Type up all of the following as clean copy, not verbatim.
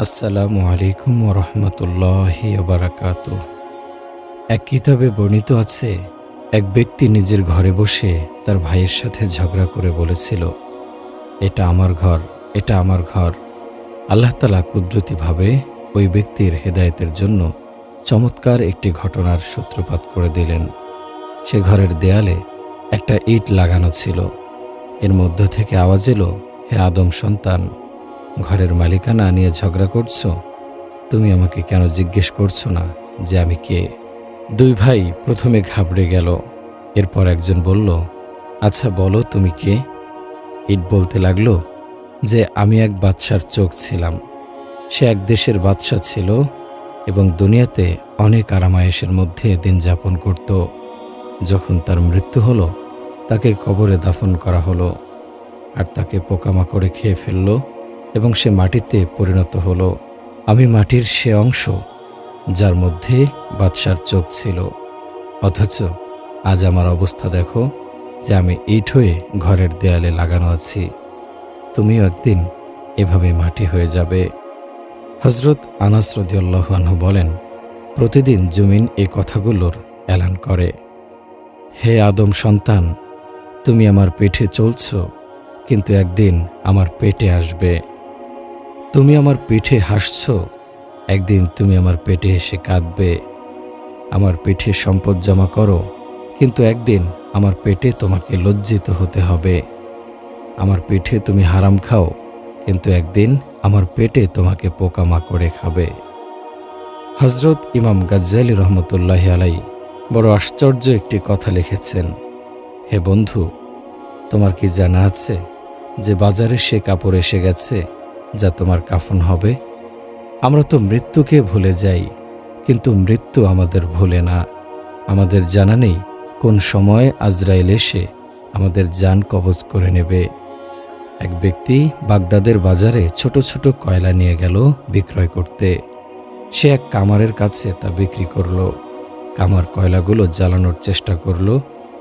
আসসালামু আলাইকুম ওরহমতুল্লাহি ওবারাকাতুহ। এক কিতাবে বর্ণিত আছে, এক ব্যক্তি নিজের ঘরে বসে তার ভাইয়ের সাথে ঝগড়া করে বলেছিল, এটা আমার ঘর, এটা আমার ঘর। আল্লাহ তাআলা কুদরতিভাবে ওই ব্যক্তির হেদায়েতের জন্য চমৎকার একটি ঘটনার সূত্রপাত করে দিলেন। সে ঘরের দেয়ালে একটা ইট লাগানো ছিল। এর মধ্য থেকে আওয়াজ এলো, হে আদম সন্তান, ঘরের মালিকানা নিয়ে ঝগড়া করছো? তুমি আমাকে কেন জিজ্ঞেস করছো না যে আমি কে? দুই ভাই প্রথমে ঘাবড়ে গেল। এরপর একজন বলল, আচ্ছা বলো তুমি কে? ইট বলতে লাগলো যে আমি এক বাদশার চোখ ছিলাম। সে এক দেশের বাদশা ছিল এবং দুনিয়াতে অনেক আরামায়েশের মধ্যে দিন যাপন করত। যখন তার মৃত্যু হলো, তাকে কবরে দাফন করা হলো, আর তাকে পোকামাকড়ে খেয়ে ফেলল এবং সে মাটিতে পরিণত হলো। আমি মাটির সে অংশ যার মধ্যে বাদশার চোখ ছিল, অথচ আজ আমার অবস্থা দেখো যে আমি ইট হয়ে ঘরের দেয়ালে লাগানো আছি। তুমিও একদিন এভাবে মাটি হয়ে যাবে। হযরত আনাস রাদিয়াল্লাহু আনহু বলেন, প্রতিদিন জমিন এই কথাগুলোর এলান করে, হে আদম সন্তান, তুমি আমার পেটে চলছ, কিন্তু একদিন আমার পেটে আসবে। তুমি আমার পিঠে হাসছ, একদিন তুমি আমার পেটে এসে কাঁদবে। আমার পিঠে সম্পদ জমা করো, কিন্তু একদিন আমার পেটে তোমাকে লজ্জিত হতে হবে। আমার পিঠে তুমি হারাম খাও, কিন্তু একদিন আমার পেটে তোমাকে পোকামাকড়ে খাবে। হযরত ইমাম গাজ্জালী রহমতুল্লাহি আলাইহি বড় আশ্চর্য একটি কথা লিখেছেন, হে বন্ধু, তোমার কি জানা আছে যে বাজারে সে কাপড় এসে গেছে যা তোমার কাফন হবে? আমরা তো মৃত্যুকে ভুলে যাই, কিন্তু মৃত্যু আমাদের ভুলে না। আমাদের জানা নেই কোন সময় আজরাইল এসে আমাদের জান কবজ করে নেবে। এক ব্যক্তি বাগদাদের বাজারে ছোট ছোট কয়লা নিয়ে গেল বিক্রয় করতে। সে এক কামারের কাছে তা বিক্রি করল। কামার কয়লাগুলো জ্বালানোর চেষ্টা করল,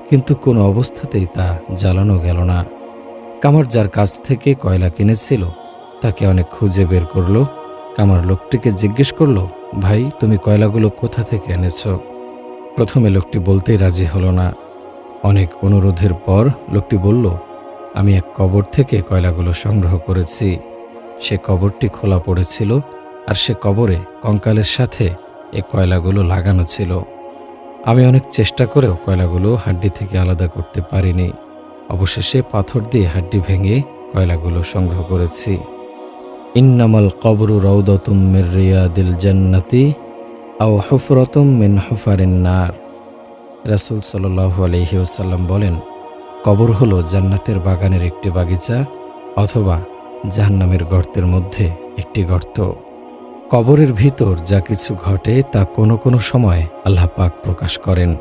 কিন্তু কোনো অবস্থাতেই তা জ্বালানো গেল না। কামার যার কাছ থেকে কয়লা কিনেছিল তাকে অনেক খুঁজে বের করলো। কামার লোকটিকে জিজ্ঞেস করলো, ভাই, তুমি কয়লাগুলো কোথা থেকে এনেছ? প্রথমে লোকটি বলতেই রাজি হলো না। অনেক অনুরোধের পর লোকটি বলল, আমি এক কবর থেকে কয়লাগুলো সংগ্রহ করেছি। সে কবরটি খোলা পড়েছিল, আর সে কবরে কঙ্কালের সাথে এ কয়লাগুলো লাগানো ছিল। আমি অনেক চেষ্টা করেও কয়লাগুলো হাড্ডি থেকে আলাদা করতে পারিনি। অবশেষে পাথর দিয়ে হাড্ডি ভেঙে কয়লাগুলো সংগ্রহ করেছি। ইন্নামাল কবরু রাউদাতুম মির রিয়াদিল জান্নাতি আও হুফরাতুম মিন হুফারিন নার। রাসূল সাল্লাল্লাহু আলাইহি ওয়াসাল্লাম বলেন, কবর হলো জান্নাতের বাগানের একটি বাগিচা অথবা জাহান্নামের গর্তের মধ্যে একটি গর্ত। কবরের ভিতর যা কিছু ঘটে তা কোনো কোনো সময় আল্লাহ পাক প্রকাশ করেন,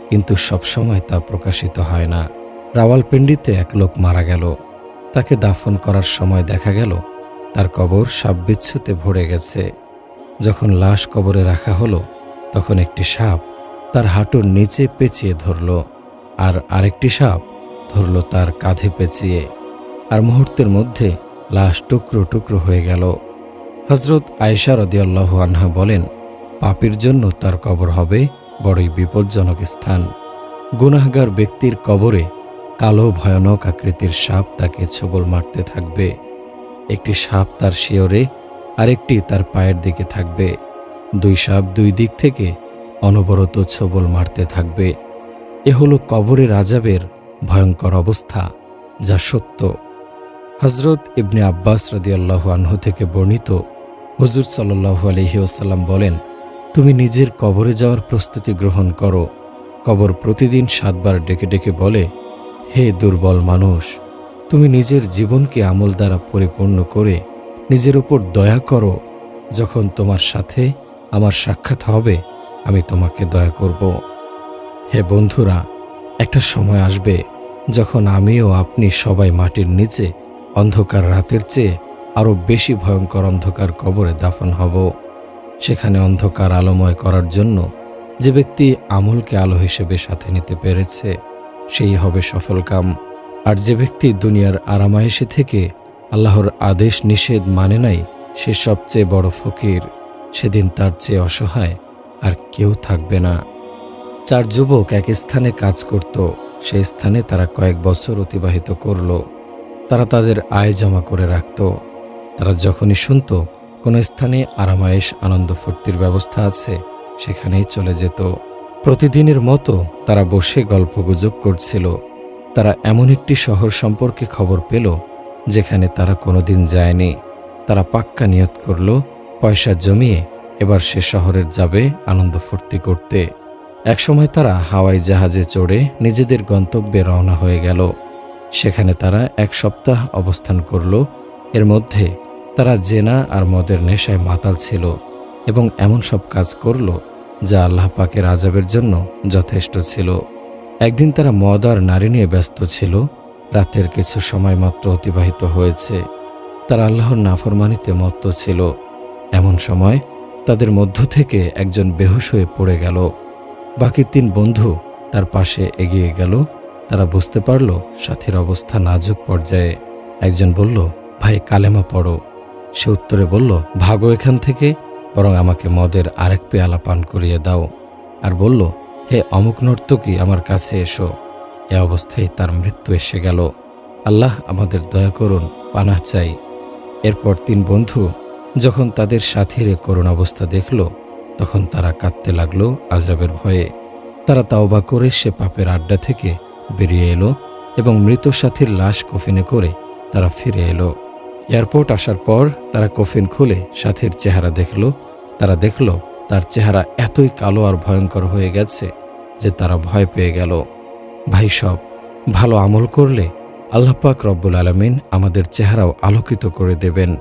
কিন্তু সব সময় তা প্রকাশিত হয় না। রাওয়ালপিন্ডিতে এক লোক মারা গেল। তাকে দাফন করার সময় দেখা গেল তার কবর সাপবিচ্ছুতে ভরে গেছে। যখন লাশ কবরে রাখা হলো, তখন একটি সাপ তার হাঁটুর নিচে পেঁচিয়ে ধরল, আর আরেকটি সাপ ধরল তার কাঁধে পেঁচিয়ে, আর মুহূর্তের মধ্যে লাশ টুকরো টুকরো হয়ে গেল। হযরত আয়েশা রাদিয়াল্লাহু আনহা বলেন, পাপীর জন্য তার কবর হবে বড়ই বিপজ্জনক স্থান। গুনাহগার ব্যক্তির কবরে কালো ভয়ানক আকৃতির সাপ তাকে ছোবল মারতে থাকবে। একটি সাপ তার শিয়রে, আরেকটি তার পায়ের দিকে থাকবে। দুই সাপ দুই দিক থেকে অনবরত ছোবল মারতে থাকবে। এ হলো কবরের আযাবের ভয়ঙ্কর অবস্থা, যা সত্য। হযরত ইবনে আব্বাস রাদিয়াল্লাহু আনহু থেকে বর্ণিত, হুজুর সাল্লাল্লাহু আলাইহি ওয়াসাল্লাম বলেন, তুমি নিজের কবরে যাওয়ার প্রস্তুতি গ্রহণ করো। কবর প্রতিদিন 7 বার ডেকে ডেকে বলে, হে দুর্বল মানুষ, তুমি নিজের জীবনকে আমল দ্বারা পরিপূর্ণ করে নিজের উপর দয়া করো। যখন তোমার সাথে আমার সাক্ষাৎ হবে, আমি তোমাকে দয়া করব। হে বন্ধুরা, একটা সময় আসবে যখন আমি ও আপনি সবাই মাটির নিচে অন্ধকার রাতের চেয়ে আরও বেশি ভয়ঙ্কর অন্ধকার কবরে দাফন হব। সেখানে অন্ধকার আলোময় করার জন্য যে ব্যক্তি আমলকে আলো হিসেবে সাথে নিতে পেরেছে, সেই হবে সফলকাম। আর যে ব্যক্তি দুনিয়ার আরামায়েশে থেকে আল্লাহর আদেশ নিষেধ মানে নাই, সে সবচেয়ে বড় ফকির। সেদিন তার চেয়ে অসহায় আর কেউ থাকবে না। 4 যুবক এক স্থানে কাজ করত। সেই স্থানে তারা কয়েক বছর অতিবাহিত করল। তারা তাদের আয় জমা করে রাখত। তারা যখনই শুনত কোনো স্থানে আরামায়েশ আনন্দ ফুর্তির ব্যবস্থা আছে, সেখানেই চলে যেত। প্রতিদিনের মতো তারা বসে গল্পগুজব করছিল। তারা এমন একটি শহর সম্পর্কে খবর পেল যেখানে তারা কোনোদিন যায়নি। তারা পাক্কা নিয়ত করল পয়সা জমিয়ে এবার সে শহরের যাবে আনন্দ ফুর্তি করতে। একসময় তারা হাওয়াই জাহাজে চড়ে নিজেদের গন্তব্যে রওনা হয়ে গেল। সেখানে তারা 1 সপ্তাহ অবস্থান করল। এর মধ্যে তারা জেনা আর মদের নেশায় মাতাল ছিল এবং এমন সব কাজ করল যা আল্লাহ পাকের আযাবের জন্য যথেষ্ট ছিল। একদিন তারা মদ আর নারী নিয়ে ব্যস্ত ছিল। রাতের কিছু সময় মাত্র অতিবাহিত হয়েছে। তারা আল্লাহর নাফরমানিতে মত্ত ছিল। এমন সময় তাদের মধ্য থেকে একজন বেহুশ হয়ে পড়ে গেল। বাকি 3 বন্ধু তার পাশে এগিয়ে গেল। তারা বুঝতে পারল সাথীর অবস্থা নাজুক পর্যায়ে। একজন বলল, ভাই কালেমা পড়ো। সে উত্তরে বলল, ভাগো এখান থেকে, বরং আমাকে মদের আরেক পেয়ালা পান করিয়ে দাও। আর বলল, হে অমুক নর্তকী, আমার কাছে এসো। এ অবস্থায় তার মৃত্যু এসে গেল। আল্লাহ আমাদের দয়া করুন, পানাহ চাই। এরপর 3 বন্ধু যখন তাদের সাথীর এ করুণ অবস্থা দেখল, তখন তারা কাঁদতে লাগল আযাবের ভয়ে। তারা তাওবা করে সে পাপের আড্ডা থেকে বেরিয়ে এলো এবং মৃত সাথীর লাশ কফিনে করে তারা ফিরে এলো। এয়ারপোর্ট আসার পর তারা কফিন খুলে সাথীর চেহারা দেখল। তারা দেখল তার চেহারা এতই কালো আর ভয়ঙ্কর হয়ে গেছে যে তারা ভয় পেয়ে গেল। ভাই, সব ভালো আমল করলে আল্লাহ পাক রব্বুল আলামিন আমাদের চেহারাও আলোকিত করে দেবেন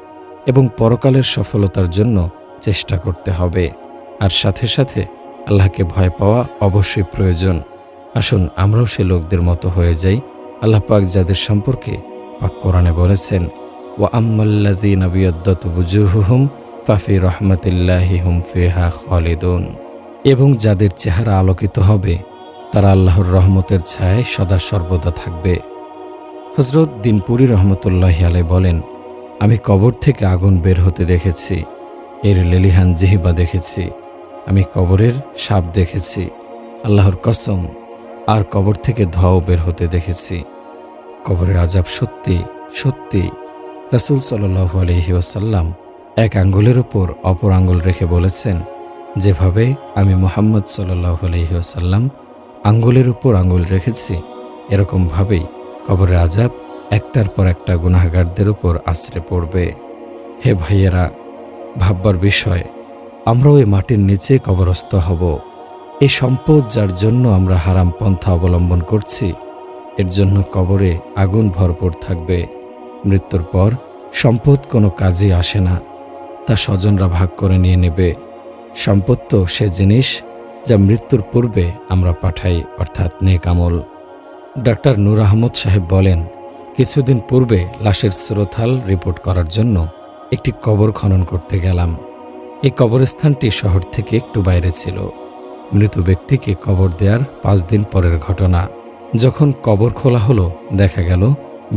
এবং পরকালের সফলতার জন্য চেষ্টা করতে হবে। আর সাথে সাথে আল্লাহকে ভয় পাওয়া অবশ্যই প্রয়োজন। আসুন আমরাও সে লোকদের মতো হয়ে যাই আল্লাহ পাক যাদের সম্পর্কে পাক কোরআনে বলেছেন, ওয়া আম্মাল্লাযীনা বিয়াদ্দাত বুজুহুহুম ফাফি রাহমাতিল্লাহি হুম ফিহা খালিদুন। এবং যাদের চেহারা আলোকিত হবে তারা আল্লাহর রহমতের ছায়ায় সদা সর্বদা থাকবে। হযরত দিনপুরি রহমতুল্লাহি আলাইহি বলেন, আমি কবর থেকে আগুন বের হতে দেখেছি, এর লেলিহান জিহবা দেখেছি, আমি কবরের সাপ দেখেছি, আল্লাহর কসম, আর কবর থেকে ধোঁয়াও বের হতে দেখেছি। কবরের আযাব সত্যি সত্যি। রাসূল সাল্লাল্লাহু আলাইহি ওয়াসাল্লাম 1 আঙ্গুলের উপর অপর আঙ্গুল রেখে বলেছেন, যেভাবে আমি মুহাম্মদ সাল্লাল্লাহু আলাইহি ওয়াসাল্লাম আঙ্গুলের উপর আঙ্গুল রেখেছি, এরকমভাবেই কবরের আযাব একটার পর একটা গুনাহগারদের উপর আছড়ে পড়বে। হে ভাইয়েরা, ভাববার বিষয়, আমরাও এই মাটির নিচে কবরস্থ হব। এই সম্পদ যার জন্য আমরা হারাম পন্থা অবলম্বন করছি, এর জন্য কবরে আগুন ভরপুর থাকবে। মৃত্যুর পর সম্পদ কোনো কাজে আসে না, তা স্বজনরা ভাগ করে নিয়ে নেবে। সম্পদ তো সে জিনিস যা মৃত্যুর পূর্বে আমরা পাঠাই, অর্থাৎ নেক আমল। ডাক্তার নূর আহমদ সাহেব বলেন, কিছুদিন পূর্বে লাশের শ্রোথাল রিপোর্ট করার জন্য একটি কবর খনন করতে গেলাম। এই কবরস্থানটি শহর থেকে একটু বাইরে ছিল। মৃত ব্যক্তিকে কবর দেওয়ার 5 দিন পরের ঘটনা। যখন কবর খোলা হলো, দেখা গেল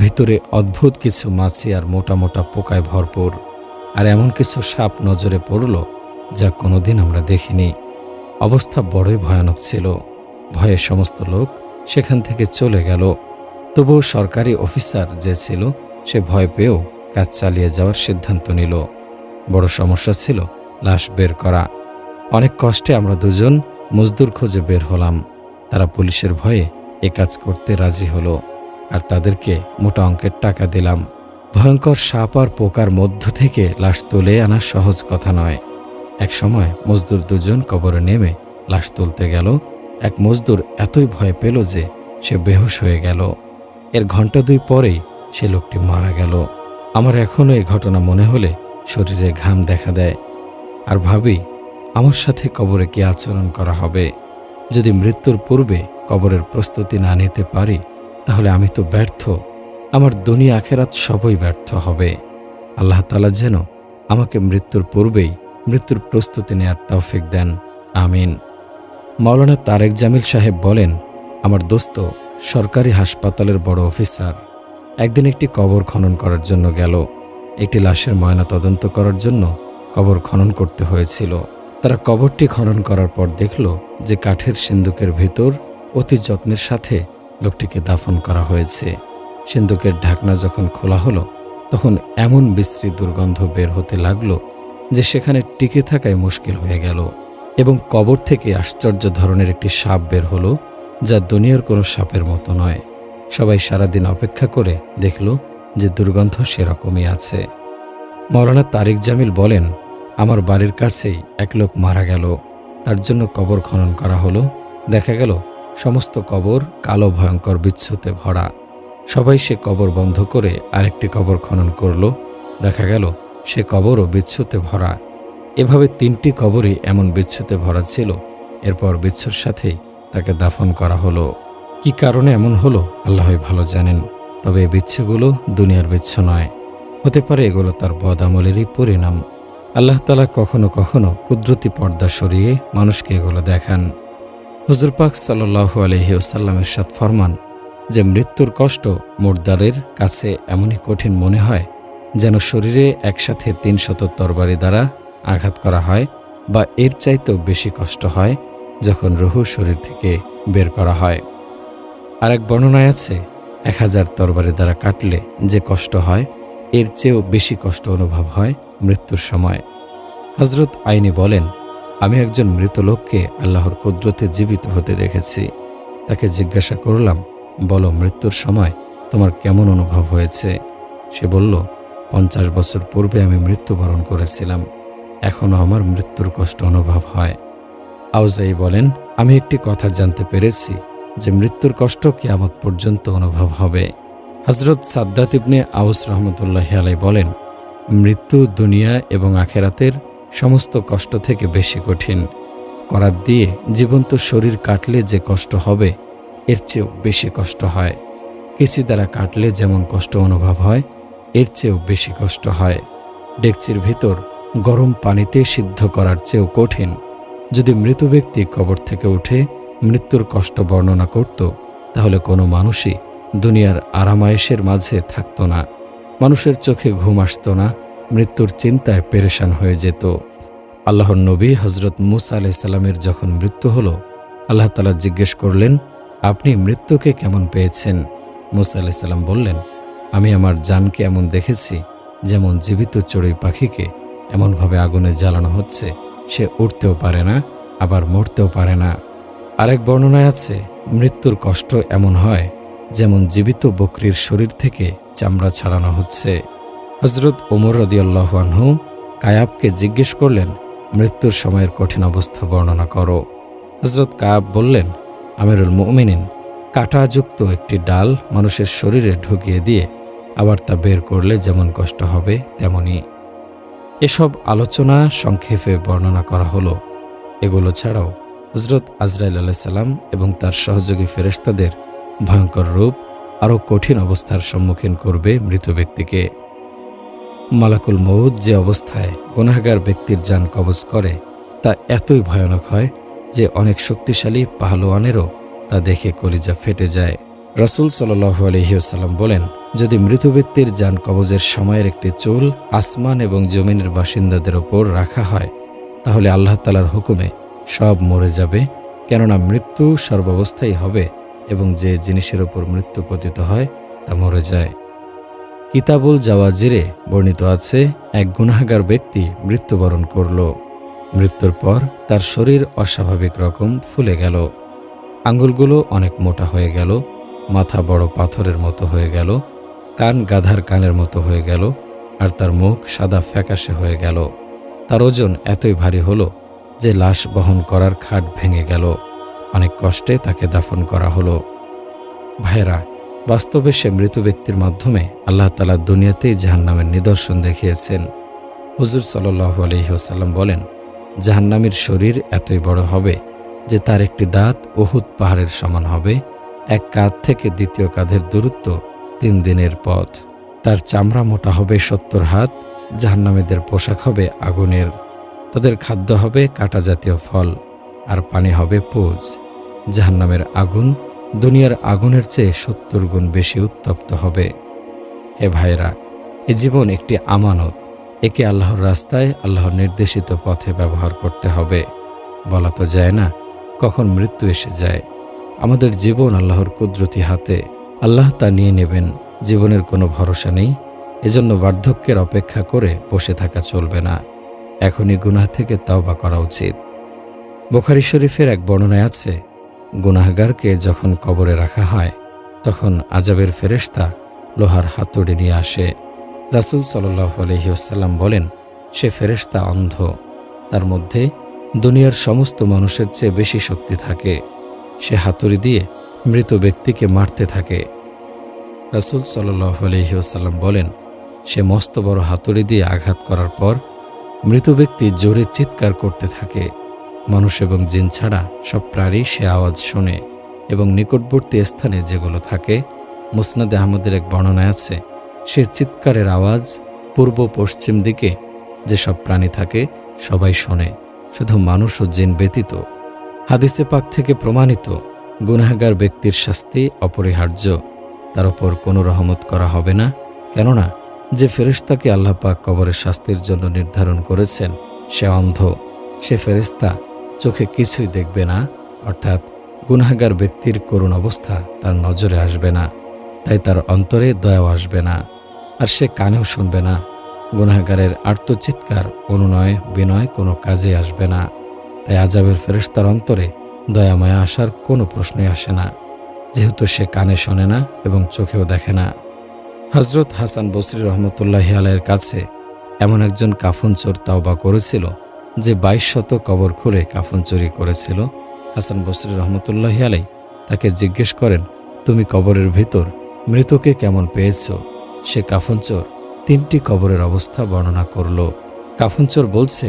ভিতরে অদ্ভুত কিছু মাছি আর মোটা মোটা পোকায় ভরপুর। আর এমন কিছু সাপ নজরে পড়ল যা কোনোদিন আমরা দেখিনি। অবস্থা বড়ই ভয়ানক ছিল। ভয়ে সমস্ত লোক সেখান থেকে চলে গেল। তবুও সরকারি অফিসার যে ছিল, সে ভয় পেয়েও কাজ চালিয়ে যাওয়ার সিদ্ধান্ত নিল। বড় সমস্যা ছিল লাশ বের করা। অনেক কষ্টে আমরা 2 জন মজদুর খুঁজে বের হলাম। তারা পুলিশের ভয়ে এ কাজ করতে রাজি হলো, আর তাদেরকে মোটা অঙ্কের টাকা দিলাম। ভয়ঙ্কর সাপ আর পোকার মধ্য থেকে লাশ তুলে আনা সহজ কথা নয়। এক সময় মজদুর 2 জন কবরে নেমে লাশ তুলতে গেল। এক মজদুর এতই ভয় পেল যে সে বেহুশ হয়ে গেল। এর ঘন্টা 2 পরেই সে লোকটি মারা গেল। আমার এখনও এই ঘটনা মনে হলে শরীরে ঘাম দেখা দেয়, আর ভাবি আমার সাথে কবরে কি আচরণ করা হবে। যদি মৃত্যুর পূর্বে কবরের প্রস্তুতি না নিতে পারি, তাহলে আমি তো ব্যর্থ। আমার দুনিয়া আখেরাত সবই ব্যর্থ হবে। আল্লাহ তাআলা যেন আমাকে মৃত্যুর পূর্বেই মৃত্যুর প্রস্তুতি নেয়ার তৌফিক দেন, আমিন। মাওলানা তারেক জামিল সাহেব বলেন, আমার দোস্ত সরকারি হাসপাতালের বড় অফিসার একদিন একটি কবর খনন করার জন্য গেল। একটি লাশের ময়না তদন্ত করার জন্য কবর খনন করতে হয়েছিল। তারা কবরটি খনন করার পর দেখল যে কাঠের সিন্দুকের ভেতর অতি যত্নের সাথে লোকটিকে দাফন করা হয়েছে। সিন্দুকের ঢাকনা যখন খোলা হলো তখন এমন বিশ্রী দুর্গন্ধ বের হতে লাগলো যে সেখানে টিকে থাকাই মুশকিল হয়ে গেল, এবং কবর থেকে আশ্চর্য ধরনের একটি সাপ বের হলো, যা দুনিয়ার কোনো সাপের মতো নয়। সবাই সারাদিন অপেক্ষা করে দেখল যে দুর্গন্ধ সেরকমই আছে। মাওলানা তারিক জামিল বলেন, আমার বাড়ির কাছেই এক লোক মারা গেল, তার জন্য কবর খনন করা হলো। দেখা গেল সমস্ত কবর কালো ভয়ঙ্কর বিচ্ছুতে ভরা। সবাই সে কবর বন্ধ করে আরেকটি কবর খনন করল। দেখা গেল সে কবরও বিচ্ছুতে ভরা। এভাবে 3টি কবরই এমন বিচ্ছুতে ভরা ছিল। এরপর বিচ্ছুর সাথেই তাকে দাফন করা হলো। কি কারণে এমন হলো আল্লাহই ভালো জানেন, তবে এই বিচ্ছুগুলো দুনিয়ার বিচ্ছু নয়। হতে পারে এগুলো তার বদামলেরই পরিণাম। আল্লাহ তাআলা কখনো কখনো কুদরতি পর্দা সরিয়ে মানুষকে এগুলো দেখান। হুজুর পাক সাল্লাল্লাহু আলাইহি ওয়াসাল্লাম ইরশাদ ফরমান যে মৃত্যুর কষ্ট মুর্দারের কাছে এমনই কঠিন মনে হয় যেন শরীরে একসাথে 300 তরবারি দ্বারা আঘাত করা হয়, বা এর চাইতেও বেশি কষ্ট হয় যখন রূহ শরীর থেকে বের করা হয়। আর এক বর্ণনায় আছে 1000 তরবারি দ্বারা কাটলে যে কষ্ট হয় এর চেয়েও বেশি কষ্ট অনুভব হয় মৃত্যুর সময়। হযরত আইনি বলেন, আমি একজন মৃত লোককে আল্লাহর কুদরতে জীবিত হতে দেখেছি। তাকে জিজ্ঞাসা করলাম, বলো মৃত্যুর সময় তোমার কেমন অনুভব হয়েছে? সে বলল, 50 বছর পূর্বে আমি মৃত্যুবরণ করেছিলাম, এখনও আমার মৃত্যুর কষ্ট অনুভব হয়। আউজাই বলেন, আমি একটি কথা জানতে পেরেছি যে মৃত্যুর কষ্ট কিয়ামত পর্যন্ত অনুভব হবে। হযরত সাদ্দাত ইবনে আউস রহমতুল্লাহি আলাইহি বলেন, মৃত্যু দুনিয়া এবং আখেরাতের সমস্ত কষ্ট থেকে বেশি কঠিন। করাত দিয়ে জীবন্ত শরীর কাটলে যে কষ্ট হবে এর চেয়েও বেশি কষ্ট হয়। কিছু দ্বারা কাটলে যেমন কষ্ট অনুভব হয় এর চেয়েও বেশি কষ্ট হয়। ডেকচির ভিতর গরম পানিতে সিদ্ধ করার চেয়েও কঠিন। যদি মৃত ব্যক্তি কবর থেকে উঠে মৃত্যুর কষ্ট বর্ণনা করত তাহলে কোনো মানুষই দুনিয়ার আরামায়েশের মাঝে থাকত না। মানুষের চোখে ঘুম আসত না, মৃত্যুর চিন্তায় পেরেশান হয়ে যেত। আল্লাহর নবী হযরত মূসা আলাইহিস সালামের যখন মৃত্যু হলো, আল্লাহ তাআলা জিজ্ঞেস করলেন, আপনি মৃত্যুকে কেমন পেয়েছেন? মূসা আলাইহিস সালাম বললেন, আমি আমার জানকে এমন দেখেছি যেমন জীবিত চড়ুই পাখিকে এমনভাবে আগুনে জ্বালানো হচ্ছে সে উঠতেও পারে না, আবার মরতেও পারে না। আরেক বর্ণনায় আছে, মৃত্যুর কষ্ট এমন হয় যেমন জীবিত বকরির শরীর থেকে চামড়া ছাড়ানো হচ্ছে। হযরত ওমর রাদিয়াল্লাহু আনহু কায়াবকে জিজ্ঞেস করলেন, মৃত্যুর সময়ের কঠিন অবস্থা বর্ণনা করো। হযরত কায়াব বললেন, আমিরুল মুমিনিন, কাঁটাযুক্ত একটি ডাল মানুষের শরীরে ঢুকিয়ে দিয়ে আবার তা বের করলে যেমন কষ্ট হবে তেমনি। এসব আলোচনা সংক্ষেপে বর্ণনা করা হলো। এগুলো ছাড়াও হযরত আজরাইল আলাইহিস সালাম এবং তার সহযোগী ফেরেশতাদের ভয়ঙ্কর রূপ আরও কঠিন অবস্থার সম্মুখীন করবে মৃত ব্যক্তিকে। মালাকুল মউত যে অবস্থায় গুনাহগার ব্যক্তির জান কবজ করে তা এতই ভয়ানক হয় যে অনেক শক্তিশালী পাহলোয়ানেরও তা দেখে কলিজা ফেটে যায়। রাসূল সাল্লাল্লাহু আলাইহি ওয়াসাল্লাম বলেন, যদি মৃত ব্যক্তির জান কবজের সময়ের একটি চুল আসমান এবং জমিনের বাসিন্দাদের ওপর রাখা হয় তাহলে আল্লাহ তাআলার হুকুমে সব মরে যাবে, কেননা মৃত্যু সর্বাবস্থায় হবে এবং যে জিনিসের ওপর মৃত্যু পতিত হয় তা মরে যায়। কিতাবুল জাওয়াজিরে বর্ণিত আছে, এক গুনাহগার ব্যক্তি মৃত্যুবরণ করল। মৃত্যুর পর তার শরীর অস্বাভাবিক রকম ফুলে গেল, আঙ্গুলগুলো অনেক মোটা হয়ে গেল, মাথা বড় পাথরের মতো হয়ে গেল, কান গাধার কানের মতো হয়ে গেল, আর তার মুখ সাদা ফ্যাকাশে হয়ে গেল। তার ওজন এতই ভারী হলো যে লাশ বহন করার খাট ভেঙে গেল। অনেক কষ্টে তাকে দাফন করা হলো। ভাইরা, বাস্তবে সে মৃত ব্যক্তির মাধ্যমে আল্লাহ তাআলা দুনিয়াতেই জাহান্নামের নিদর্শন দেখিয়েছেন। হুজুর সাল্লাল্লাহু আলাইহি ওয়াসাল্লাম বলেন, জাহান্নামীর শরীর এতই বড় হবে যে তার একটি দাঁত উহুদ পাহাড়ের সমান হবে। এক কাঁধ থেকে দ্বিতীয় কাঁধের দূরত্ব 3 দিনের পথ। তার চামড়া মোটা হবে 70 হাত। জাহান্নামীদের পোশাক হবে আগুনের, তাদের খাদ্য হবে কাঁটা জাতীয় ফল, আর পানি হবে পুজ। জাহান্নামের আগুন দুনিয়ার আগুনের চেয়ে 70 গুণ বেশি উত্তপ্ত হবে। হে ভাইরা, এ জীবন একটি আমানত। একে আল্লাহর রাস্তায়, আল্লাহর নির্দেশিত পথে ব্যবহার করতে হবে। বলা তো যায় না কখন মৃত্যু এসে যায়। আমাদের জীবন আল্লাহর কুদরতি হাতে, আল্লাহ তা নিয়ে নেবেন। জীবনের কোনো ভরসা নেই, এজন্য বার্ধক্যের অপেক্ষা করে বসে থাকা চলবে না। এখনই গুনাহ থেকে তাওবা করা উচিত। বুখারী শরীফের এক বর্ণনায় আছে, গুনাহগারকে যখন কবরে রাখা হয় তখন আযাবের ফেরেশতা লোহার হাতুড়ি নিয়ে আসে। রাসূল সাল্লাল্লাহু আলাইহি ওয়াসাল্লাম বলেন, সে ফেরেশতা অন্ধ, তার মধ্যে দুনিয়ার সমস্ত মানুষের চেয়ে বেশি শক্তি থাকে। সে হাতুড়ি দিয়ে মৃত ব্যক্তিকে মারতে থাকে। রাসূল সাল্লাল্লাহু আলাইহি ওয়াসাল্লাম বলেন, সে মস্ত বড় হাতুড়ি দিয়ে আঘাত করার পর মৃত ব্যক্তি জোরে চিৎকার করতে থাকে। মানুষ এবং জিন ছাড়া সব প্রাণী সে আওয়াজ শোনে এবং নিকটবর্তী স্থানে যেগুলো থাকে, মুসনাদে আহমদের এক বর্ণনায় আছে, সে চিৎকারের আওয়াজ পূর্ব পশ্চিম দিকে যেসব প্রাণী থাকে সবাই শোনে, শুধু মানুষ ও জিন ব্যতীত। হাদিসে পাক থেকে প্রমাণিত, গুনাহগার ব্যক্তির শাস্তি অপরিহার্য, তার উপর কোনো রহমত করা হবে না। কেননা যে ফেরেশতাকে আল্লাহ পাক কবরের শাস্তির জন্য নির্ধারণ করেছেন সে অন্ধ। সে ফেরেশতা চোখে কিছুই দেখবে না, অর্থাৎ গুনাহগার ব্যক্তির করুণ অবস্থা তার নজরে আসবে না, তাই তার অন্তরে দয়াও আসবে না। আর সে কানেও শুনবে না। গুনাহগারের আর্তচিৎকার, অনুনয় বিনয় কোনো কাজে আসবে না। তাই আযাবের ফেরেশতার অন্তরে দয়া মায়া আসার কোনো প্রশ্নই আসে না, যেহেতু সে কানে শোনে না এবং চোখেও দেখে না। হযরত হাসান বসরি রহমতুল্লাহি আলাইহির কাছে এমন একজন কাফনচোর তাওবা করেছিল যে 2200 কবর খুঁড়ে কাফন চুরি করেছিল। হাসান বসরি রহমতুল্লাহি আলাইহি তাকে জিজ্ঞেস করেন, তুমি কবরের ভিতর মৃতকে কেমন পেয়েছ? সে কাফনচোর 3টি কবরের অবস্থা বর্ণনা করল। কাফনচোর বলছে,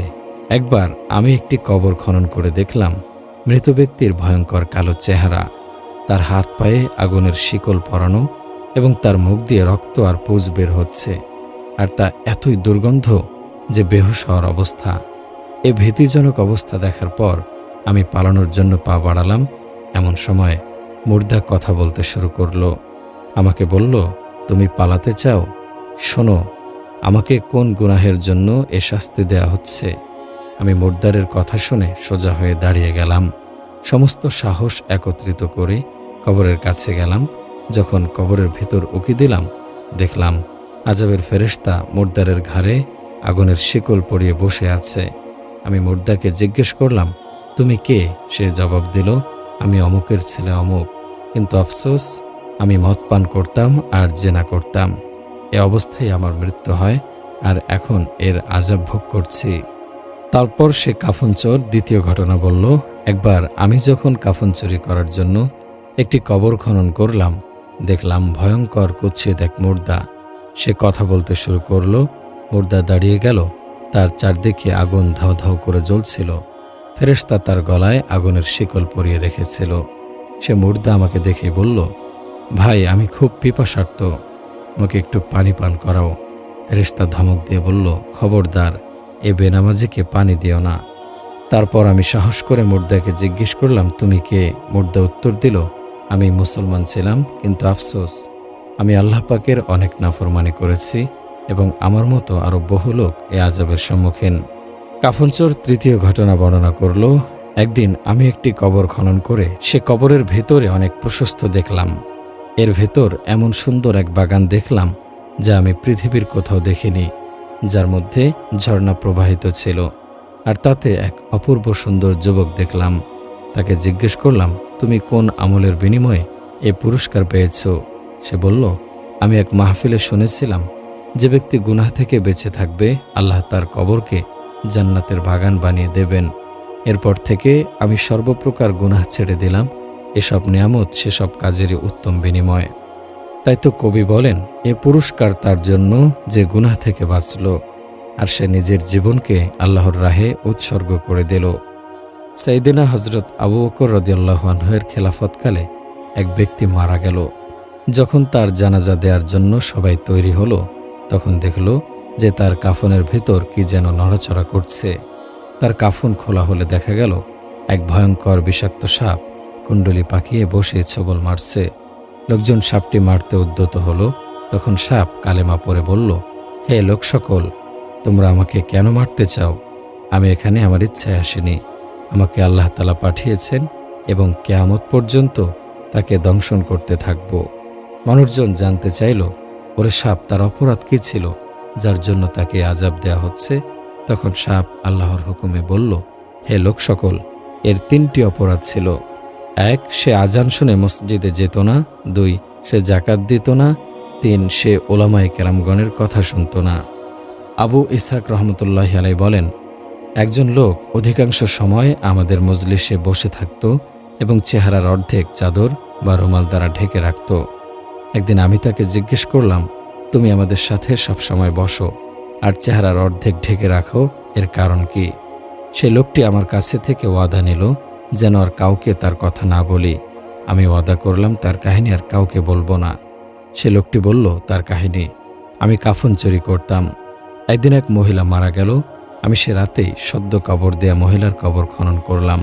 একবার আমি একটি কবর খনন করে দেখলাম মৃত ব্যক্তির ভয়ঙ্কর কালো চেহারা, তার হাত পায়ে আগুনের শিকল পরানো এবং তার মুখ দিয়ে রক্ত আর পুজ বের হচ্ছে, আর তা এতই দুর্গন্ধ যে বেহুশ হওয়ার অবস্থা। এ ভীতিজনক অবস্থা দেখার পর আমি পালানোর জন্য পা বাড়ালাম। এমন সময় মুর্দা কথা বলতে শুরু করলো। আমাকে বলল, তুমি পালাতে চাও? শোনো, আমাকে কোন গুনাহের জন্য এ শাস্তি দেয়া হচ্ছে। আমি মুর্দারের কথা শুনে সোজা হয়ে দাঁড়িয়ে গেলাম। সমস্ত সাহস একত্রিত করে কবরের কাছে গেলাম। যখন কবরের ভিতর উকি দিলাম, দেখলাম আযাবের ফেরেশতা মুর্দারের ঘাড়ে আগুনের শিকল পরিয়ে বসে আছে। আমি মুর্দাকে জিজ্ঞেস করলাম, তুমি কে? সে জবাব দিল, আমি অমুকের ছেলে অমুক, কিন্তু আফসোস আমি মদ পান করতাম আর জেনা করতাম। এ অবস্থায় আমার মৃত্যু হয় আর এখন এর আযাব ভোগ করছি। তারপর সে কাফনচোর দ্বিতীয় ঘটনা বলল, একবার আমি যখন কাফন চুরি করার জন্য একটি কবর খনন করলাম, দেখলাম ভয়ঙ্কর কুৎসিত এক মুর্দা। সে কথা বলতে শুরু করল। মুর্দা দাঁড়িয়ে গেল, তার চারদিকে আগুন ধাও ধাও করে জ্বলছিল। ফেরেশতা তার গলায় আগুনের শিকল পরিয়ে রেখেছিল। সে মুর্দা আমাকে দেখে বলল, ভাই, আমি খুব পিপাসার্ত, আমাকে একটু পানি পান করাও। ফেরেশতা ধমক দিয়ে বলল, খবরদার, এ বেনামাজিকে পানি দিও না। তারপর আমি সাহস করে মুর্দাকে জিজ্ঞেস করলাম, তুমি কে? মুর্দা উত্তর দিল, আমি মুসলমান ছিলাম, কিন্তু আফসোস আমি আল্লাহ পাকের অনেক নাফরমানি করেছি এবং আমার মতো আরও বহু লোক এ আযাবের সম্মুখীন। কাফনচোর তৃতীয় ঘটনা বর্ণনা করল, একদিন আমি একটি কবর খনন করে সে কবরের ভেতরে অনেক প্রশস্ত দেখলাম। এর ভেতর এমন সুন্দর এক বাগান দেখলাম যা আমি পৃথিবীর কোথাও দেখিনি, যার মধ্যে ঝর্ণা প্রবাহিত ছিল, আর তাতে এক অপূর্ব সুন্দর যুবক দেখলাম। তাকে জিজ্ঞেস করলাম, তুমি কোন আমলের বিনিময়ে এ পুরস্কার পেয়েছ? সে বলল, আমি এক মাহফিলে শুনেছিলাম যে ব্যক্তি গুনাহ থেকে বেঁচে থাকবে আল্লাহ তার কবরকে জান্নাতের বাগান বানিয়ে দেবেন। এরপর থেকে আমি সর্বপ্রকার গুনাহ ছেড়ে দিলাম। এসব নিয়ামত সেসব কাজেরই উত্তম বিনিময়। তাই তো কবি বলেন, এ পুরস্কার তার জন্য যে গুনাহ থেকে বাঁচল আর সে নিজের জীবনকে আল্লাহর রাহে উৎসর্গ করে দিল। সাইয়েদনা হযরত আবু বকর রাদিয়াল্লাহু আনহু-এর খেলাফতকালে এক ব্যক্তি মারা গেল। যখন তার জানাজা দেওয়ার জন্য সবাই তৈরি হলো, তখন দেখল যে তার কাফনের ভেতর কি যেন নড়াচড়া করছে। তার কাফন খোলা হলে দেখা গেল এক ভয়ঙ্কর বিষাক্ত সাপ কুণ্ডলি পাকিয়ে বসে ছোবল মারছে। লোকজন সাপটি মারতে উদ্যত হলো। তখন সাপ কালেমা পড়ে বলল, হে লোক সকল, তোমরা আমাকে কেন মারতে চাও? আমি এখানে আমার ইচ্ছায় আসিনি। আমাকে আল্লাহ তাআলা পাঠিয়েছেন এবং কিয়ামত পর্যন্ত তাকে দংশন করতে থাকব। মানুষজন জানতে চাইল, ওরে সাপ, তার অপরাধ কী ছিল যার জন্য তাকে আযাব দেয়া হচ্ছে? তখন সাপ আল্লাহর হুকুমে বলল, হে লোক সকল, এর 3টি অপরাধ ছিল। 1, সে আজান শুনে মসজিদে যেত না। 2, সে যাকাত দিত না। 3, সে ওলামায়ে কেরামগণের কথা শুনত না। আবু ইসহাক রহমতুল্লাহি আলাইহি বলেন, একজন লোক অধিকাংশ সময় আমাদের মজলিসে বসে থাকত এবং চেহারার অর্ধেক চাদর বা রুমাল দ্বারা ঢেকে রাখত। একদিন আমি তাকে জিজ্ঞেস করলাম, তুমি আমাদের সাথে সবসময় বসো আর চেহারার অর্ধেক ঢেকে রাখো, এর কারণ কি? সে লোকটি আমার কাছে থেকে ওয়াদা নিল যেন আর কাউকে তার কথা না বলি। আমি ওয়াদা করলাম তার কাহিনী আর কাউকে বলবো না। সে লোকটি বলল তার কাহিনী, আমি কাফন চুরি করতাম। একদিন এক মহিলা মারা গেল। আমি সে রাতেই সদ্য কবর দেয়া মহিলার কবর খনন করলাম।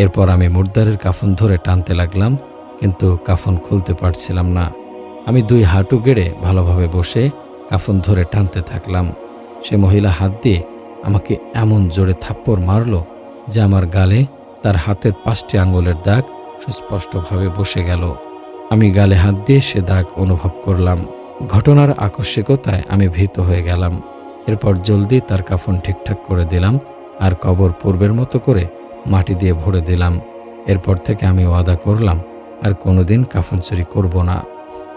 এরপর আমি মুর্দারের কাফন ধরে টানতে লাগলাম, কিন্তু কাফন খুলতে পারছিলাম না। আমি 2 হাঁটু গেড়ে ভালোভাবে বসে কাফন ধরে টানতে থাকলাম। সে মহিলা হাত দিয়ে আমাকে এমন জোরে থাপ্পড় মারল যে আমার গালে তার হাতের 5টি আঙ্গুলের দাগ সুস্পষ্টভাবে বসে গেল। আমি গালে হাত দিয়ে সে দাগ অনুভব করলাম। ঘটনার আকস্মিকতায় আমি ভীত হয়ে গেলাম। এরপর জলদি তার কাফন ঠিকঠাক করে দিলাম আর কবর পূর্বের মতো করে মাটি দিয়ে ভরে দিলাম। এরপর থেকে আমি ওয়াদা করলাম আর কোনোদিন কাফন চুরি করব না।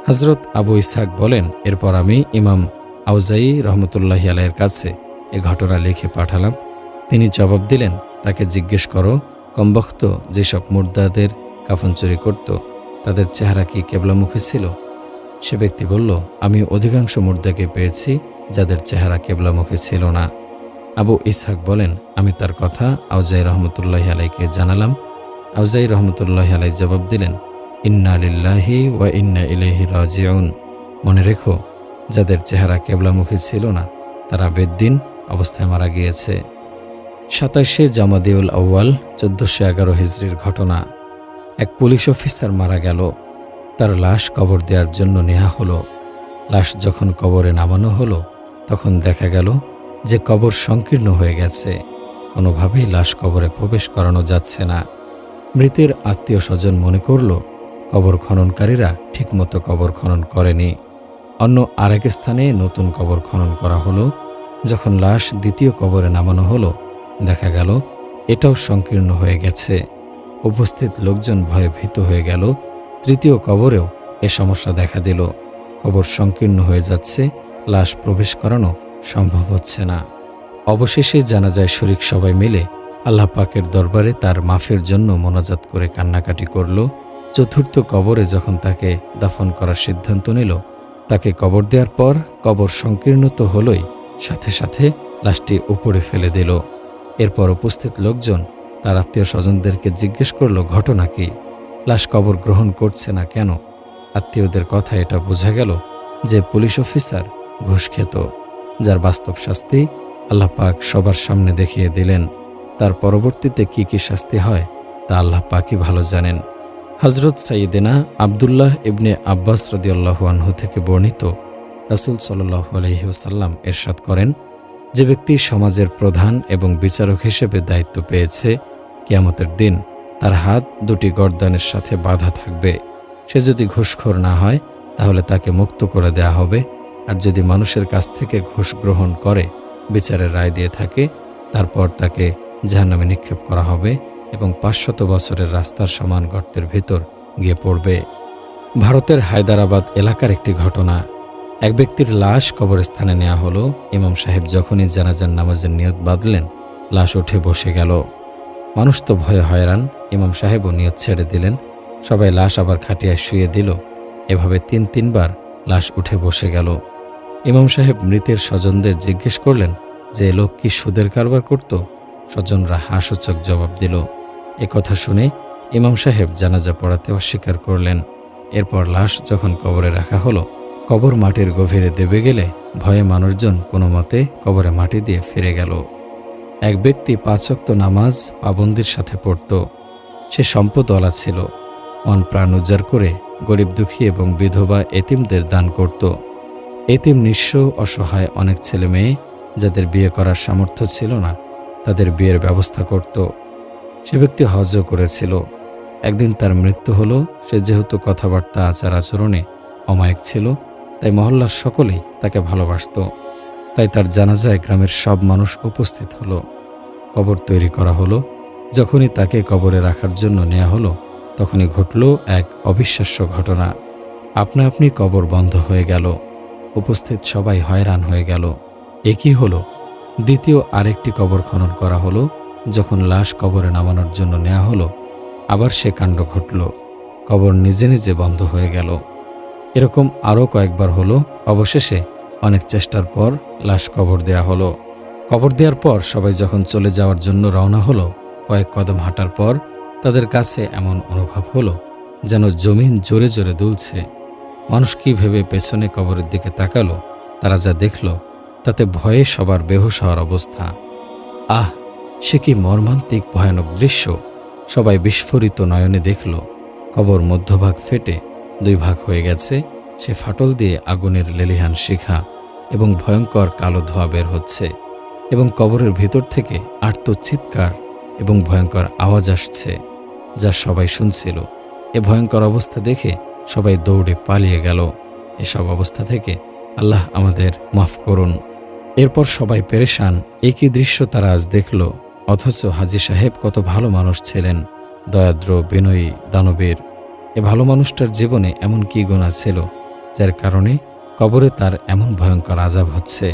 হযরত আবু ইসহাক বলেন, এরপর আমি ইমাম আউজাঈ রহমতুল্লাহি আলাইহির কাছে এ ঘটনা লিখে পাঠালাম। তিনি জবাব দিলেন, তাকে জিজ্ঞেস করো, কমবখ্ত যেসব মুর্দাদের কাফন চুরি করত তাদের চেহারা কি কেবলামুখী ছিল? সে ব্যক্তি বলল, আমি অধিকাংশ মুর্দাকে পেয়েছি যাদের চেহারা কেবলামুখী ছিল না। আবু ইসহাক বলেন, আমি তার কথা আউজাঈ রহমতুল্লাহি আলাইহিকে জানালাম। আউজাঈ রহমতুল্লাহি আলাইহি জবাব দিলেন, ইন্না লিল্লাহি ওয়া ইন্না ইলাইহি রাজিউন। মনে রেখো, যাদের চেহারা কেবলামুখী ছিল না তারা বেদ্দিন অবস্থায় মারা গিয়েছে। 27শে জামাদিউল আউয়াল 1411 হিজরির ঘটনা। এক পুলিশ অফিসার মারা গেল। তার লাশ কবর দেওয়ার জন্য নেওয়া হলো। লাশ যখন কবরে নামানো হলো তখন দেখা গেল যে কবর সংকীর্ণ হয়ে গেছে। কোনোভাবেই লাশ কবরে প্রবেশ করানো যাচ্ছে না। মৃতের আত্মীয় স্বজন মনে করল কবর খননকারীরা ঠিকমতো কবর খনন করেনি। অন্য আরেক স্থানে নতুন কবর খনন করা হলো। যখন লাশ দ্বিতীয় কবরে নামানো হলো দেখা গেল এটাও সংকীর্ণ হয়ে গেছে। উপস্থিত লোকজন ভয়ে ভীত হয়ে গেল। তৃতীয় কবরেও এ সমস্যা দেখা দিল। কবর সংকীর্ণ হয়ে যাচ্ছে, লাশ প্রবেশ করানো সম্ভব হচ্ছে না। অবশেষে জানাজায় শরিক সবাই মিলে আল্লাহ পাকের দরবারে তার মাফের জন্য মোনাজাত করে কান্নাকাটি করল। চতুর্থ কবরে যখন তাকে দাফন করার সিদ্ধান্ত নিল, তাকে কবর দেওয়ার পর কবর সংকীর্ণ তো হলোই, সাথে সাথে লাশটি উপরে ফেলে দিল। এরপর উপস্থিত লোকজন তার আত্মীয় স্বজনদেরকে জিজ্ঞেস করল, ঘটনা কি? লাশ কবর গ্রহণ করছে না কেন? আত্মীয়দের কথা এটা বোঝা গেল যে পুলিশ অফিসার ঘুষ খেত, যার বাস্তব শাস্তি আল্লাহ পাক সবার সামনে দেখিয়ে দিলেন। তার পরবর্তীতে কি কি শাস্তি হয় তা আল্লাহ পাকই ভালো জানেন। হযরত সাইয়েদেনা আব্দুল্লাহ ইবনে আব্বাস রাদিয়াল্লাহু আনহু থেকে বর্ণিত, রাসূল সাল্লাল্লাহু আলাইহি ওয়াসাল্লাম ইরশাদ করেন, যে ব্যক্তি সমাজের প্রধান এবং বিচারক হিসেবে দায়িত্ব পেয়েছে, কিয়ামতের দিন তার হাত 2টি গর্দানের সাথে বাঁধা থাকবে। সে যদি ঘুষখোর না হয় তাহলে তাকে মুক্ত করে দেয়া হবে, আর যদি মানুষের কাছ থেকে ঘুষ গ্রহণ করে বিচারের রায় দিয়ে থাকে তারপর তাকে জাহান্নামে নিক্ষেপ করা হবে এবং 500 বছরের রাস্তার সমান গর্তের ভিতর গিয়ে পড়বে। ভারতের হায়দ্রাবাদ এলাকার একটি ঘটনা। এক ব্যক্তির লাশ কবরস্থানে নেওয়া হলো। ইমাম সাহেব যখনই জানাজার নামাজের নিয়ত বাঁধলেন, লাশ উঠে বসে গেল। মানুষ তো ভয়ে হয়রান। ইমাম সাহেবও নিয়ত ছেড়ে দিলেন। সবাই লাশ আবার খাটিয়ায় শুয়ে দিল। এভাবে 3 বার লাশ উঠে বসে গেল। ইমাম সাহেব মৃতের স্বজনদের জিজ্ঞেস করলেন যে লোক কি সুদের কারবার করত? স্বজনরা হাসূচক জবাব দিল। এ কথা শুনে ইমাম সাহেব জানাজা পড়াতে অস্বীকার করলেন। এরপর লাশ যখন কবরে রাখা হলো, কবর মাটির গভীরে দেবে গেলে ভয়ে মানুষজন কোনো মতে কবরে মাটি দিয়ে ফিরে গেল। এক ব্যক্তি 5 ওয়াক্ত নামাজ পাবন্দির সাথে পড়ত। সে সম্পদওয়ালা ছিল। মন প্রাণ উজাড় করে গরিব দুঃখী এবং বিধবা এতিমদের দান করত। এতিম নিঃস্ব অসহায় অনেক ছেলে মেয়ে যাদের বিয়ে করার সামর্থ্য ছিল না, তাদের বিয়ের ব্যবস্থা করত। সে ব্যক্তি হজও করেছিল। একদিন তার মৃত্যু হলো। সে যেহেতু কথাবার্তা আচার আচরণে অমায়িক ছিল, তাই মহল্লার সকলেই তাকে ভালোবাসত। তাই তার জানাজায় গ্রামের সব মানুষ উপস্থিত হলো। কবর তৈরি করা হলো। যখনই তাকে কবরে রাখার জন্য নেওয়া হলো, তখনই ঘটল এক অবিশ্বাস্য ঘটনা। আপনা আপনি কবর বন্ধ হয়ে গেল। উপস্থিত সবাই হয়রান হয়ে গেল। এ কি হলো? দ্বিতীয় আরেকটি কবর খনন করা হলো। যখন লাশ কবরে নামানোর জন্য নেওয়া হলো, আবার সে কাণ্ড ঘটল। কবর নিজে নিজে বন্ধ হয়ে গেল। এরকম আরও কয়েকবার হলো। অবশেষে অনেক চেষ্টার পর লাশ কবর দেয়া হলো। কবর দেওয়ার পর সবাই যখন চলে যাওয়ার জন্য রওনা হলো, কয়েক কদম হাঁটার পর তাদের কাছে এমন অনুভব হলো যেন জমিন জোরে জোরে দুলছে। মানুষ কি ভেবে পেছনে কবরের দিকে তাকালো, তারা যা দেখল তাতে ভয়ে সবার বেহুশ হওয়ার অবস্থা। আহ, সে কি মর্মান্তিক ভয়ানক দৃশ্য! সবাই বিস্ফোরিত নয়নে দেখল কবর মধ্যভাগ ফেটে 2 ভাগ হয়ে গেছে। সে ফাটল দিয়ে আগুনের লেলিহান শিখা এবং ভয়ঙ্কর কালো ধোঁয়া বের হচ্ছে, এবং কবরের ভিতর থেকে আর্তচিৎকার এবং ভয়ঙ্কর আওয়াজ আসছে, যা সবাই শুনছিল। এ ভয়ঙ্কর অবস্থা দেখে সবাই দৌড়ে পালিয়ে গেল। এসব অবস্থা থেকে আল্লাহ আমাদের মাফ করুন। এরপর সবাই পেরেশান। একই দৃশ্য তারা আজ দেখল। অথচ হাজী সাহেব কত ভালো মানুষ ছিলেন, দয়াদ্র, বিনয়ী, দানবীর। এ ভালো মানুষটার জীবনে এমন কি গুনাহ ছিল যার কারণে কবরে তার এমন ভয়ঙ্কর আযাব হচ্ছে?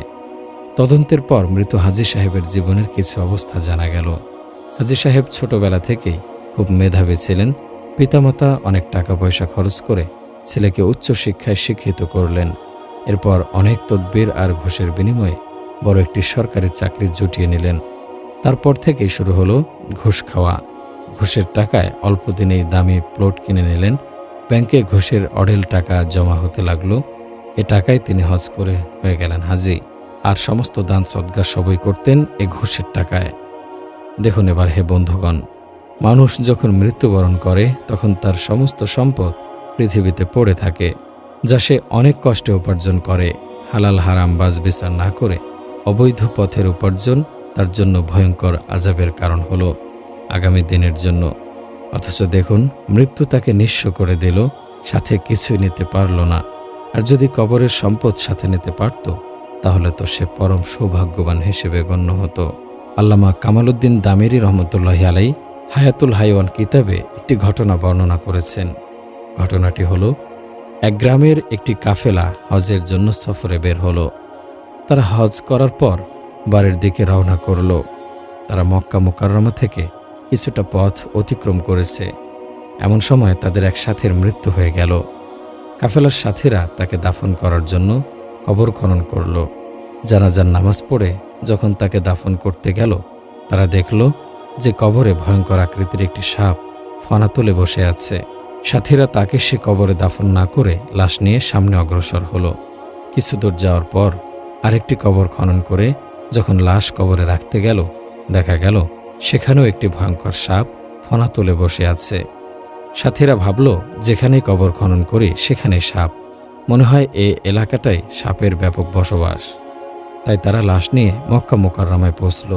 তদন্তের পর মৃত হাজী সাহেবের জীবনের কিছু অবস্থা জানা গেল। হাজী সাহেব ছোটবেলা থেকেই খুব মেধাবী ছিলেন। পিতামাতা অনেক টাকা পয়সা খরচ করে ছেলেকে উচ্চশিক্ষায় শিক্ষিত করলেন। এরপর অনেক তদবির আর ঘুষের বিনিময়ে বড় একটি সরকারি চাকরি জুটিয়ে নিলেন। তারপর থেকেই শুরু হলো ঘুষ খাওয়া। ঘুষের টাকায় অল্প দিনেই দামি প্লট কিনে নিলেন। ব্যাংকে ঘুষের অঢেল টাকা জমা হতে লাগলো। এ টাকায় তিনি হজ করে হয়ে গেলেন হাজী। আর সমস্ত দান সদকা সবই করতেন এ ঘুষের টাকায়। দেখুন এবার হে বন্ধুগণ, মানুষ যখন মৃত্যুবরণ করে তখন তার সমস্ত সম্পদ পৃথিবীতে পড়ে থাকে, যা সে অনেক কষ্টে উপার্জন করে। হালাল হারাম বাছবিচার না করে অবৈধ পথের উপার্জন তার জন্য ভয়ঙ্কর আযাবের কারণ হলো আগামী দিনের জন্য। অথচ দেখুন, মৃত্যু তাকে নিঃস্ব করে দিল, সাথে কিছুই নিতে পারল না। আর যদি কবরের সম্পদ সাথে নিতে পারত, তাহলে তো সে পরম সৌভাগ্যবান হিসেবে গণ্য হতো। আল্লামা কামালউদ্দিন দামেরী রহমতুল্লাহি আলাই হায়াতুল হাইওয়ান কিতাবে একটি ঘটনা বর্ণনা করেছেন। ঘটনাটি হলো, এক গ্রামের একটি কাফেলা হজের জন্য সফরে বের হলো। তারা হজ করার পর বাড়ির দিকে রওনা করল। তারা মক্কা মুকাররমা থেকে কিছুটা পথ অতিক্রম করেছে। এমন সময় তাদের এক সাথীর মৃত্যু হয়ে গেল। কাফেলার সাথীরা তাকে দাফন করার জন্য কবর খনন করল। জানাজার নামাজ পড়ে যখন তাকে দাফন করতে গেল, তারা দেখল যে কবরে ভয়ঙ্কর আকৃতির একটি সাপ ফনা তুলে বসে আছে। সাথীরা তাকে সে কবরে দাফন না করে লাশ নিয়ে সামনে অগ্রসর হলো। কিছু দূর যাওয়ার পর আরেকটি কবর খনন করে যখন লাশ কবরে রাখতে গেল, দেখা গেল সেখানেও একটি ভয়ঙ্কর সাপ ফনা তুলে বসে আছে। সাথীরা ভাবল, যেখানেই কবর খনন করি সেখানেই সাপ, মনে হয় এই এলাকাটাই সাপের ব্যাপক বসবাস। তাই তারা লাশ নিয়ে মক্কা মুকাররমায় পৌঁছল।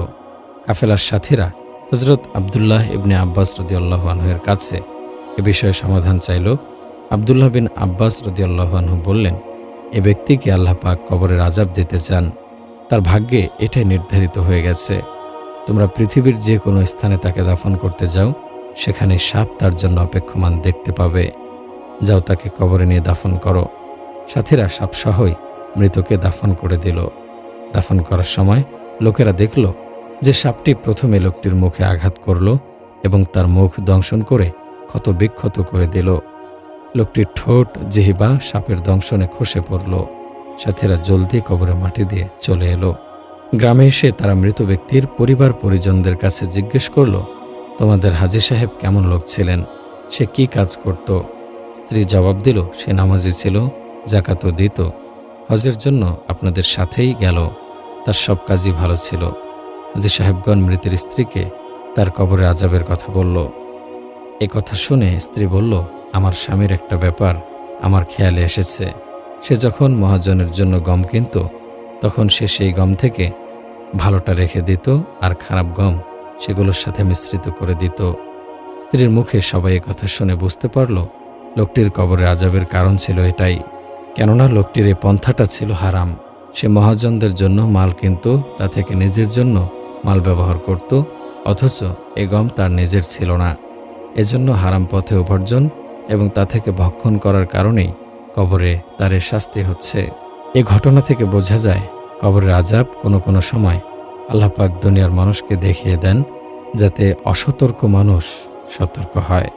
কাফেলার সাথীরা হযরত আব্দুল্লাহ ইবনে আব্বাস রাদিয়াল্লাহু আনহুর কাছে এ বিষয়ে সমাধান চাইল। আব্দুল্লাহ বিন আব্বাস রাদিয়াল্লাহু আনহু বললেন, এ ব্যক্তিকে আল্লাহ পাক কবরের আযাব দিতে চান। তার ভাগ্যে এটাই নির্ধারিত হয়ে গেছে। তোমরা পৃথিবীর যে কোনো স্থানে তাকে দাফন করতে যাও, সেখানে সাপ তার জন্য অপেক্ষমান দেখতে পাবে। যাও, তাকে কবরে নিয়ে দাফন করো। সাথীরা সাপসহই মৃতকে দাফন করে দিল। দাফন করার সময় লোকেরা দেখল যে সাপটি প্রথমে লোকটির মুখে আঘাত করল এবং তার মুখ দংশন করে ক্ষতবিক্ষত করে দিল। লোকটির ঠোঁট, জিহ্বা সাপের দংশনে খসে পড়ল। সাথীরা জলদি কবরে মাটি দিয়ে চলে এলো। গ্রামে এসে তারা মৃত ব্যক্তির পরিবার পরিজনদের কাছে জিজ্ঞেস করল, তোমাদের হাজী সাহেব কেমন লোক ছিলেন? সে কি কাজ করত? স্ত্রী জবাব দিল, সে নামাজি ছিল, যাকাতও দিত, হজের জন্য আপনাদের সাথেই গেল, তার সব কাজই ভালো ছিল। হাজী সাহেবগণ মৃতের স্ত্রীকে তার কবরে আযাবের কথা বলল। এ কথা শুনে স্ত্রী বলল, আমার স্বামীর একটা ব্যাপার আমার খেয়ালে এসেছে। সে যখন মহাজনের জন্য গম কিনত, তখন সে সেই গম থেকে ভালোটা রেখে দিত আর খারাপ গম সেগুলোর সাথে মিশ্রিত করে দিত। স্ত্রীর মুখে সবাই কথা শুনে বুঝতে পারল লোকটির কবরে আযাবের কারণ ছিল এটাই। কেননা লোকটির এই পন্থাটা ছিল হারাম। সে মহাজনদের জন্য মাল কিনত, তা থেকে নিজের জন্য মাল ব্যবহার করত, অথচ এ গম তার নিজের ছিল না। এজন্য হারাম পথে উপার্জন এবং তা থেকে ভক্ষণ করার কারণেই কবরে তার এ শাস্তি হচ্ছে। এ ঘটনা থেকে বোঝা যায় কবরের আযাব কোনো কোনো সময় আল্লাহ পাক দুনিয়ার মানুষকে দেখিয়ে দেন, যাতে অসতর্ক মানুষ সতর্ক হয়।